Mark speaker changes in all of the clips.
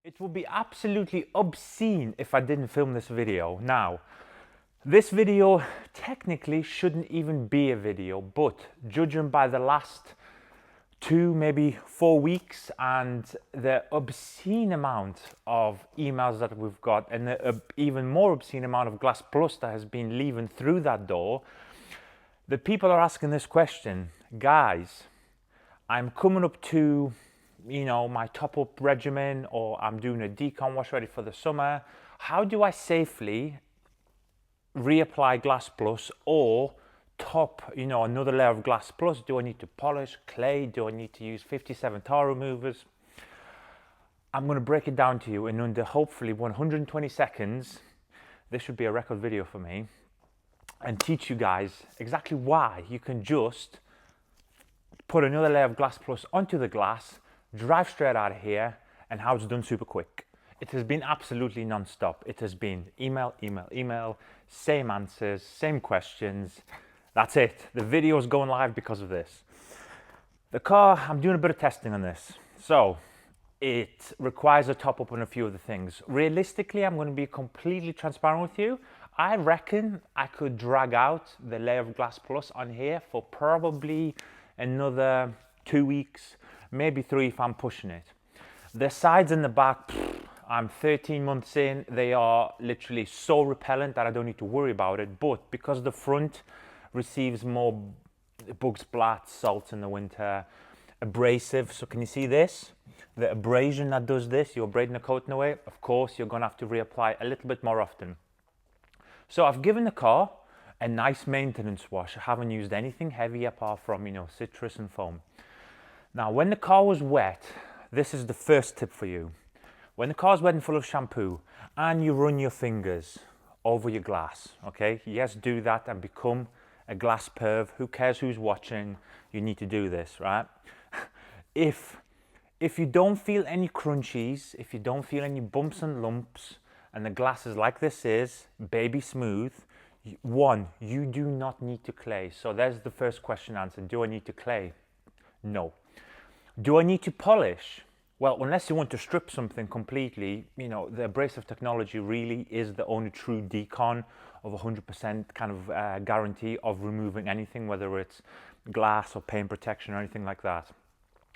Speaker 1: It would be absolutely obscene if I didn't film this video. Now, this video technically shouldn't even be a video, but judging by the last 2, maybe 4 weeks and the obscene amount of emails that we've got and the even more obscene amount of Glass Plus that has been leaving through that door, the people are asking this question. Guys, I'm coming up to my top-up regimen, or I'm doing a decon wash ready for the summer. How do I safely reapply Glass Plus or top, another layer of Glass Plus? Do I need to polish, clay? Do I need to use 57 tar removers? I'm going to break it down to you in under hopefully 120 seconds. This should be a record video for me, and teach you guys exactly why you can just put another layer of Glass Plus onto the glass, drive straight out of here, and how it's done super quick. It has been absolutely non-stop. It has been email, email, email, same answers, same questions. That's it. The video is going live because of this. The car, I'm doing a bit of testing on this. So it requires a top up on a few of the things. Realistically, I'm going to be completely transparent with you. I reckon I could drag out the layer of Glass Plus on here for probably another 2 weeks, maybe 3 if I'm pushing it. The sides and the back, I'm 13 months in, they are literally so repellent that I don't need to worry about it. But because the front receives more bug splat, salt in the winter, abrasive, so can you see this? The abrasion that does this, you're abrading the coat in a way, of course you're going to have to reapply a little bit more often. So I've given the car a nice maintenance wash. I haven't used anything heavy apart from, citrus and foam. Now, when the car was wet, this is the first tip for you. When the car's wet and full of shampoo and you run your fingers over your glass, okay? Yes, do that and become a glass perv. Who cares who's watching? You need to do this, right? If you don't feel any crunchies, if you don't feel any bumps and lumps, and the glass is like this is, baby smooth, one, you do not need to clay. So there's the first question answered. Do I need to clay? No. Do I need to polish? Well, unless you want to strip something completely, the abrasive technology really is the only true decon of 100% kind of guarantee of removing anything, whether it's glass or paint protection or anything like that.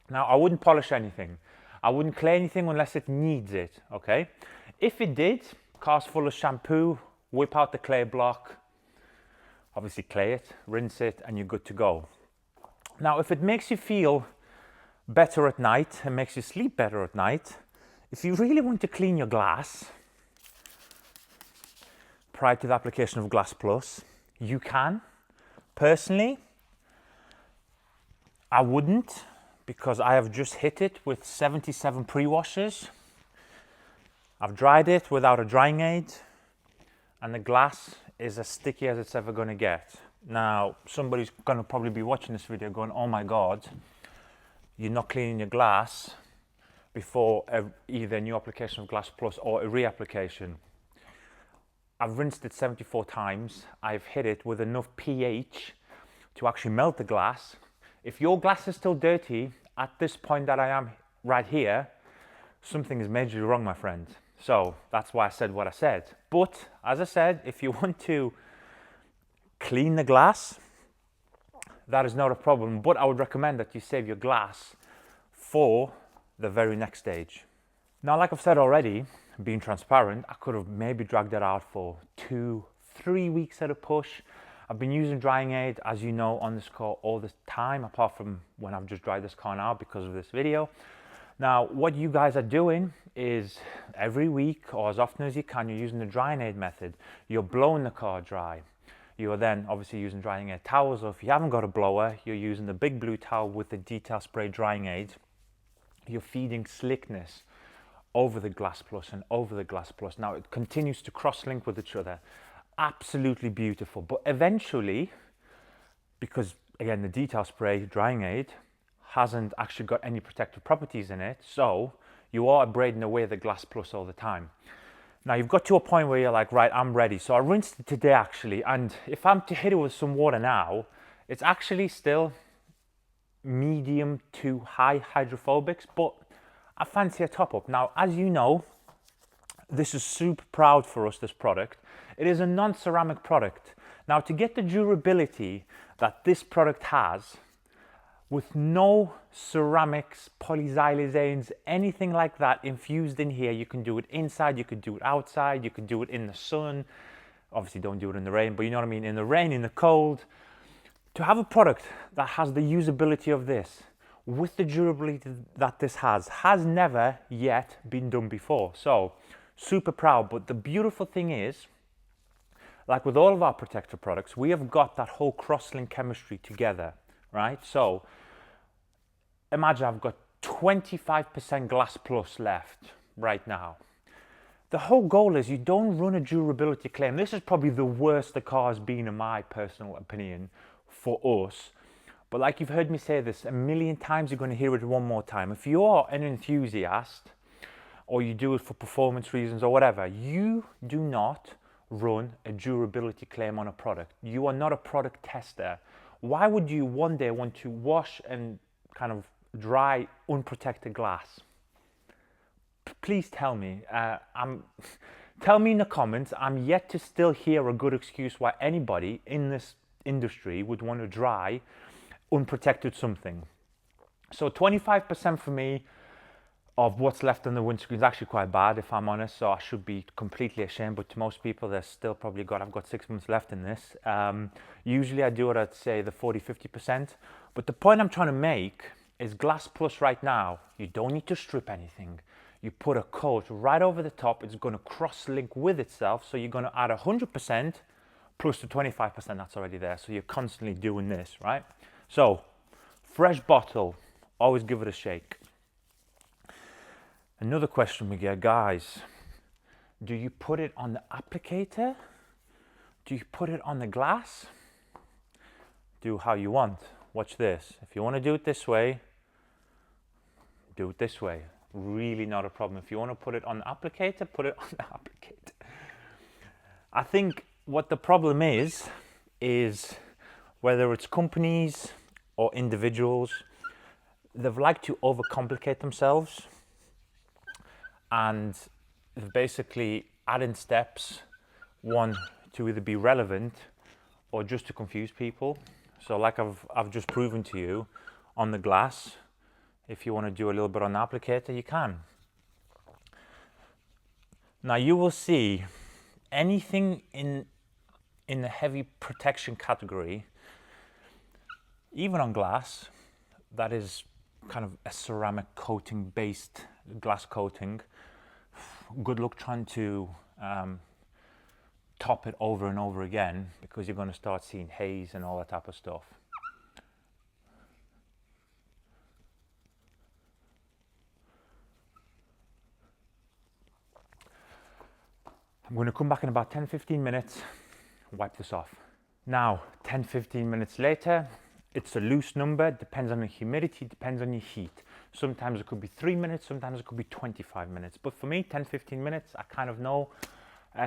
Speaker 1: Now, I wouldn't polish anything. I wouldn't clay anything unless it needs it, okay? If it did, car's full of shampoo, whip out the clay block, obviously clay it, rinse it, and you're good to go. Now, if it makes you feel better at night and makes you sleep better at night, if you really want to clean your glass prior to the application of Glass Plus, you can. Personally, I wouldn't, because I have just hit it with 77 pre-washes. I've dried it without a drying aid, and the glass is as sticky as it's ever going to get. Now, somebody's going to probably be watching this video going, oh my God, you're not cleaning your glass before either a new application of Glass Plus or a reapplication. I've rinsed it 74 times. I've hit it with enough pH to actually melt the glass. If your glass is still dirty at this point that I am right here, something is majorly wrong, my friend. So that's why I said what I said. But as I said, if you want to clean the glass, that is not a problem. But I would recommend that you save your glass for the very next stage. Now, like I've said already, being transparent, I could have maybe dragged that out for 2-3 weeks at a push. I've been using drying aid, as you know, on this car all the time, apart from when I've just dried this car now because of this video. Now, what you guys are doing is every week or as often as you can, you're using the drying aid method. You're blowing the car dry. You're then obviously using drying aid towels, or if you haven't got a blower, you're using the big blue towel with the detail spray drying aid. You're feeding slickness over the Glass Plus and over the Glass Plus. Now, it continues to cross-link with each other. Absolutely beautiful. But eventually, because again, the detail spray drying aid hasn't actually got any protective properties in it, so you are abrading away the Glass Plus all the time. Now, you've got to a point where you're like, right, I'm ready. So I rinsed it today actually, and if I'm to hit it with some water now, it's actually still medium to high hydrophobics, but I fancy a top-up. Now, as you know, this is super proud for us, this product. It is a non-ceramic product. Now, to get the durability that this product has, with no ceramics, polysiloxanes, anything like that infused in here, you can do it inside, you could do it outside, you could do it in the sun. Obviously, don't do it in the rain, but you know what I mean, in the rain, in the cold. To have a product that has the usability of this, with the durability that this has never yet been done before. So, super proud. But the beautiful thing is, like with all of our protector products, we have got that whole cross-link chemistry together, right? So, imagine I've got 25% Glass Plus left right now. The whole goal is you don't run a durability claim. This is probably the worst the car has been, in my personal opinion, for us. But like you've heard me say this a million times, you're going to hear it one more time. If you're an enthusiast, or you do it for performance reasons or whatever, you do not run a durability claim on a product. You are not a product tester. Why would you one day want to wash and kind of dry unprotected glass? Please tell me. Tell me in the comments. I'm yet to still hear a good excuse why anybody in this industry would want to dry unprotected something. So 25% for me of what's left on the windscreen is actually quite bad, if I'm honest. So I should be completely ashamed, but to most people, they're still probably I've got 6 months left in this. Usually I do it at, say, the 40-50%. But the point I'm trying to make is Glass Plus right now, you don't need to strip anything. You put a coat right over the top, it's going to cross-link with itself, so you're going to add 100% plus the 25% that's already there. So you're constantly doing this, right? So, fresh bottle, always give it a shake. Another question we get, guys, do you put it on the applicator? Do you put it on the glass? Do how you want. Watch this. If you want to do it this way, do it this way. Really not a problem. If you want to put it on the applicator, put it on the applicator. I think what the problem is whether it's companies or individuals, they've liked to overcomplicate themselves, and they've basically added steps, one, to either be relevant or just to confuse people. So like I've just proven to you on the glass, if you want to do a little bit on the applicator, you can. Now you will see anything in the heavy protection category, even on glass, that is kind of a ceramic coating based glass coating. Good luck trying to top it over and over again, because you're going to start seeing haze and all that type of stuff. I'm going to come back in about 10-15 minutes, wipe this off. Now, 10-15 minutes later, it's a loose number, depends on the humidity, depends on your heat. Sometimes it could be 3 minutes, sometimes it could be 25 minutes. But for me, 10-15 minutes, I kind of know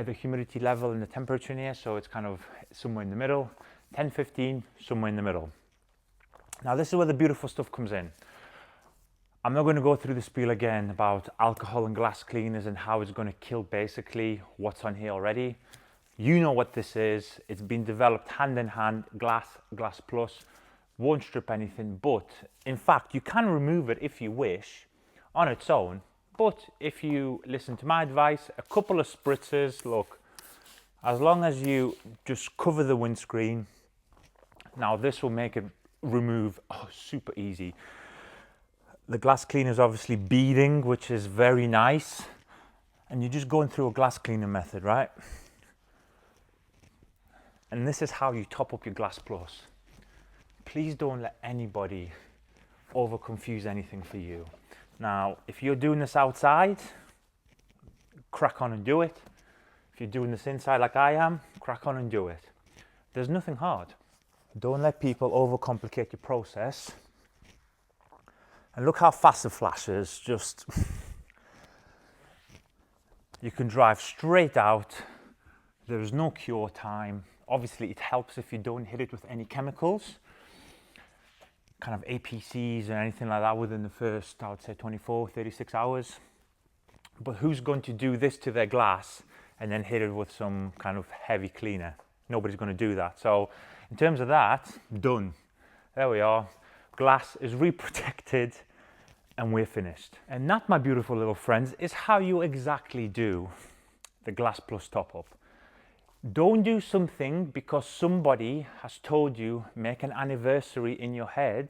Speaker 1: the humidity level and the temperature in here, so it's kind of somewhere in the middle. 10-15, somewhere in the middle. Now, this is where the beautiful stuff comes in. I'm not going to go through the spiel again about alcohol and glass cleaners and how it's going to kill basically what's on here already. You know what this is. It's been developed hand in hand, Glass Plus. Won't strip anything, but in fact, you can remove it if you wish on its own. But if you listen to my advice, a couple of spritzers, look, as long as you just cover the windscreen, now this will make it remove super easy. The glass cleaner is obviously beading, which is very nice. And you're just going through a glass cleaner method, right? And this is how you top up your Glass Plus. Please don't let anybody over confuse anything for you. Now, if you're doing this outside, crack on and do it. If you're doing this inside like I am, crack on and do it. There's nothing hard. Don't let people overcomplicate your process. And look how fast it flashes. Just, you can drive straight out. There is no cure time. Obviously, it helps if you don't hit it with any chemicals. kind of APCs or anything like that within the first, I would say 24, 36 hours. But who's going to do this to their glass and then hit it with some kind of heavy cleaner? Nobody's going to do that. So in terms of that, done. There we are. Glass is reprotected and we're finished. And that, my beautiful little friends, is how you exactly do the Glass Plus top-up. Don't do something because somebody has told you, make an anniversary in your head.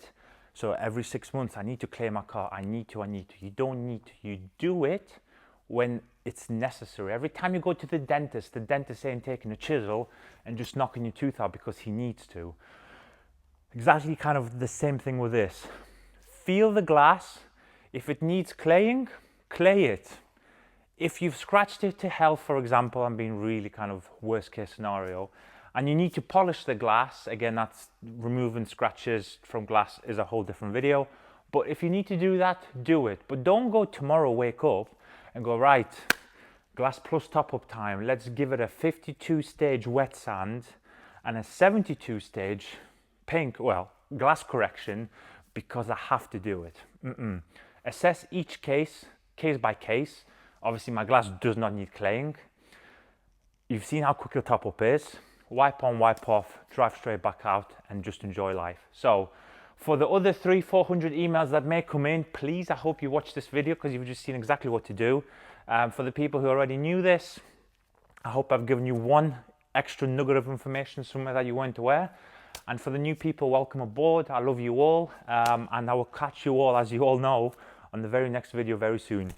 Speaker 1: So every 6 months, I need to clear my car. I need to. You don't need to. You do it when it's necessary. Every time you go to the dentist ain't taking a chisel and just knocking your tooth out because he needs to. Exactly kind of the same thing with this. Feel the glass. If it needs claying, clay it. If you've scratched it to hell, for example, I'm being really kind of worst case scenario, and you need to polish the glass, again, that's removing scratches from glass is a whole different video. But if you need to do that, do it. But don't go tomorrow, wake up and go, right, Glass Plus top-up time. Let's give it a 52-stage wet sand and a 72-stage paint, well, glass correction, because I have to do it. Assess each case by case. Obviously, my glass does not need claying. You've seen how quick the top-up is. Wipe on, wipe off, drive straight back out, and just enjoy life. So, for the other 300-400 emails that may come in, please, I hope you watch this video because you've just seen exactly what to do. For the people who already knew this, I hope I've given you one extra nugget of information somewhere that you weren't aware. And for the new people, welcome aboard. I love you all. And I will catch you all, as you all know, on the very next video very soon.